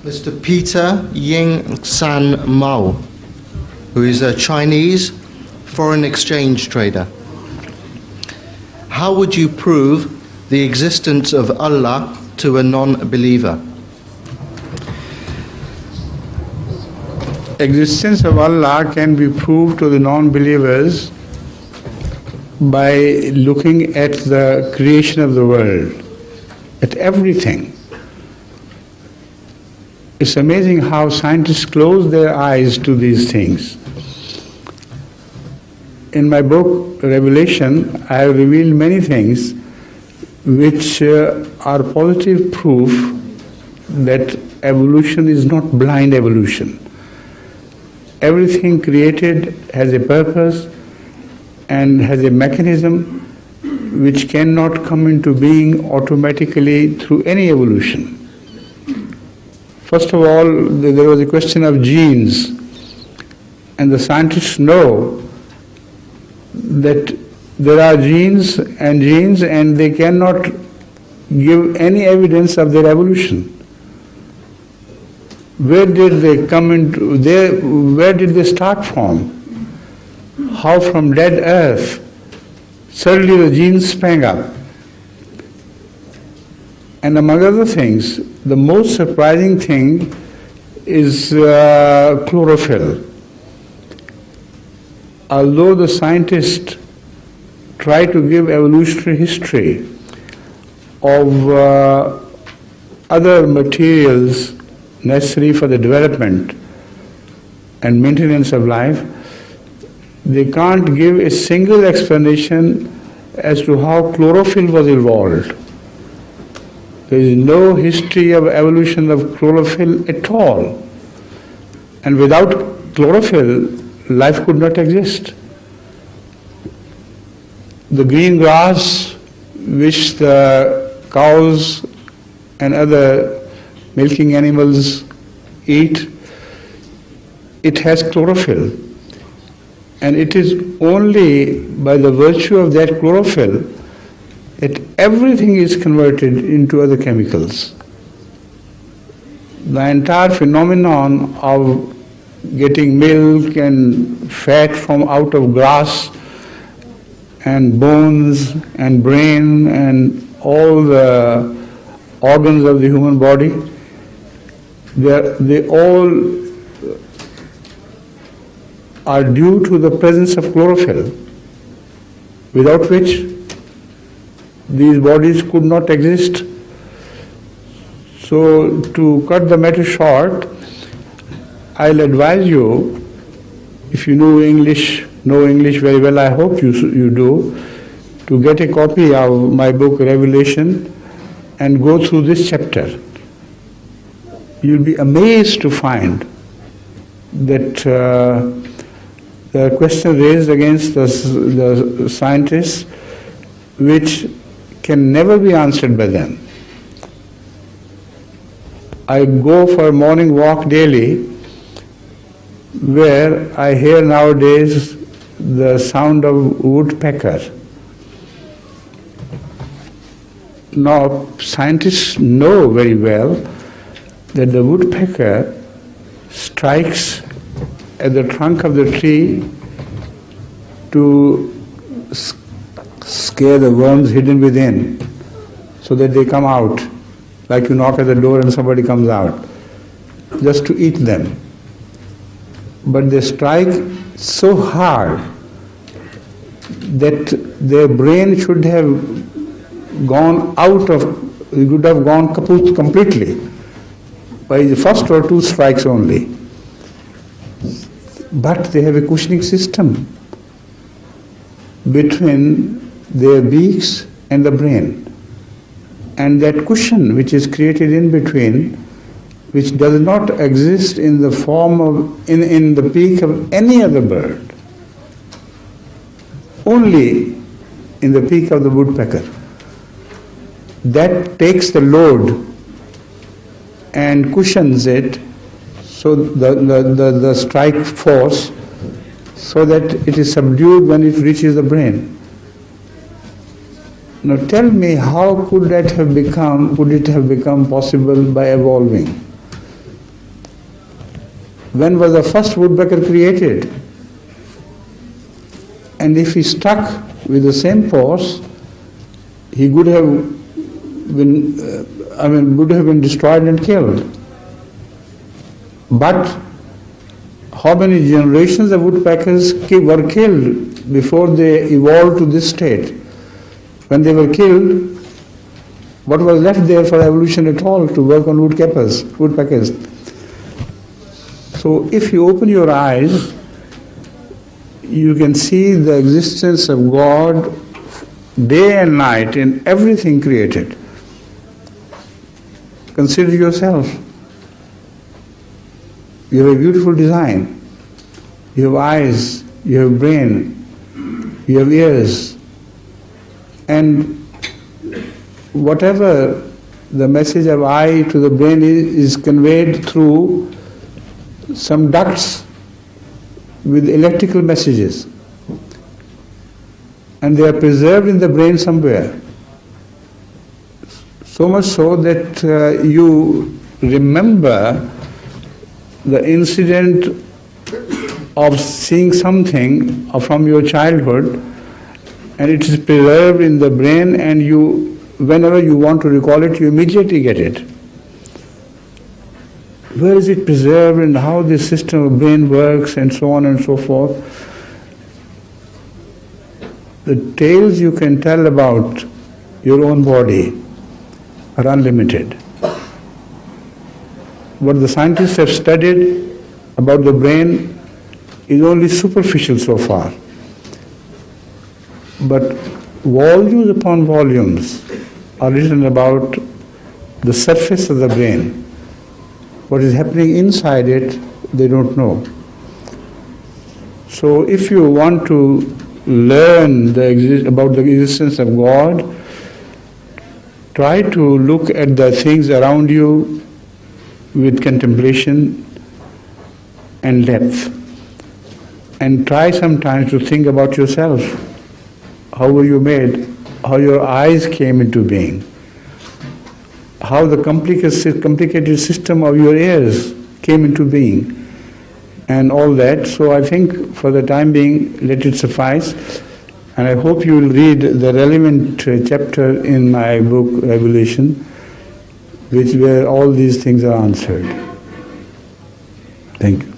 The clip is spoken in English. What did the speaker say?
Mr. Peter Ying San Mao, who is a Chinese foreign exchange trader. How would you prove the existence of Allah to a non-believer? Existence of Allah can be proved to the non-believers by looking at the creation of the world, at everything. It's amazing how scientists close their eyes to these things. In my book, Revelation, I have revealed many things which are positive proof that evolution is not blind evolution. Everything created has a purpose and has a mechanism which cannot come into being automatically through any evolution. First of all, there was a question of genes, and the scientists know that there are genes and they cannot give any evidence of their evolution. Where did they come into? Where did they start from? How from dead earth suddenly the genes sprang up? And among other things, the most surprising thing is chlorophyll. Although the scientists try to give evolutionary history of other materials necessary for the development and maintenance of life, they can't give a single explanation as to how chlorophyll was evolved. There is no history of evolution of chlorophyll at all. And without chlorophyll, life could not exist. The green grass which the cows and other milking animals eat, it has chlorophyll. And it is only by the virtue of that chlorophyll that everything is converted into other chemicals. The entire phenomenon of getting milk and fat from out of grass and bones and brain and all the organs of the human body, they all are due to the presence of chlorophyll, without which these bodies could not exist. So to cut the matter short, I'll advise you, if you know English very well, I hope you do, to get a copy of my book Revelation and go through this chapter. You'll be amazed to find that the question raised against the scientists which can never be answered by them. I go for a morning walk daily where I hear nowadays the sound of woodpecker. Now, scientists know very well that the woodpecker strikes at the trunk of the tree to scare the worms hidden within so that they come out, like you knock at the door and somebody comes out, just to eat them. But they strike so hard that their brain should have gone out of, it would have gone kaput completely by the first or two strikes only. But they have a cushioning system between their beaks and the brain. And that cushion which is created in between, which does not exist in the form of, in the beak of any other bird, only in the beak of the woodpecker, that takes the load and cushions it, so the strike force, so that it is subdued when it reaches the brain. Now tell me, how could it have become possible by evolving? when was the first woodpecker created? And if he stuck with the same pose, he would have been destroyed and killed. But how many generations of woodpeckers were killed before they evolved to this state? When they were killed, what was left there for evolution at all to work on woodpeckers? So if you open your eyes, you can see the existence of God day and night in everything created. Consider yourself. You have a beautiful design. You have eyes, you have brain, you have ears. And whatever the message of eye to the brain is conveyed through some ducts with electrical messages. And they are preserved in the brain somewhere. So much so that you remember the incident of seeing something from your childhood, and it is preserved in the brain, and you, whenever you want to recall it, you immediately get it. Where is it preserved and how this system of brain works and so on and so forth? The tales you can tell about your own body are unlimited. What the scientists have studied about the brain is only superficial so far. But volumes upon volumes are written about the surface of the brain. What is happening inside it, they don't know. So if you want to learn about the existence of God, try to look at the things around you with contemplation and depth. And try sometimes to think about yourself. How were you made? How your eyes came into being? How the complicated system of your ears came into being, and all that. So I think for the time being, let it suffice. And I hope you will read the relevant chapter in my book, Revelation, where all these things are answered. Thank you.